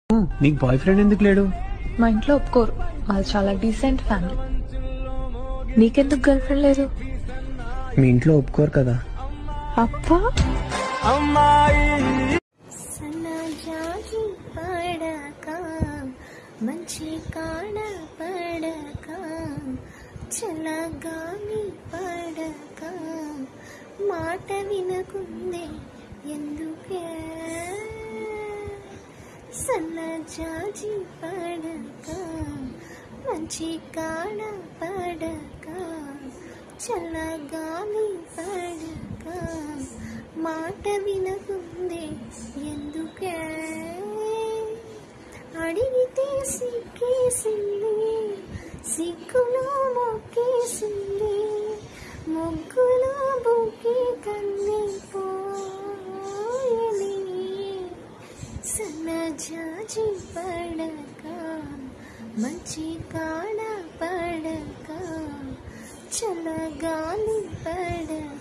నీకు boy friend ఎందుకు లేడు? మా ఇంట్లో ఒప్పుకోరు, వాళ్ళు చాలా డీసెంట్ ఫ్యామిలీ. నీకెందుకు గర్ల్ ఫ్రెండ్ లేదు? మీ ఇంట్లో ఒప్పుకోరు కదా. అబ్బా మంచి కాడ పడక చల్లగాలి పడక మాట వినకుందే ఎందుకే సన్నజాజి పడక మంచి కాడ పడక చల్లగాలి పడక మాట వినకుందే ఎందుకే అడిగితే సిక్కేసింది సిగ్గులో మొక్కేసింది ముగ్గులో బుక్కి కన్నీ పోయని సన్నజాజి పడక మంచి కాడ పడక చల్లగాలి పడక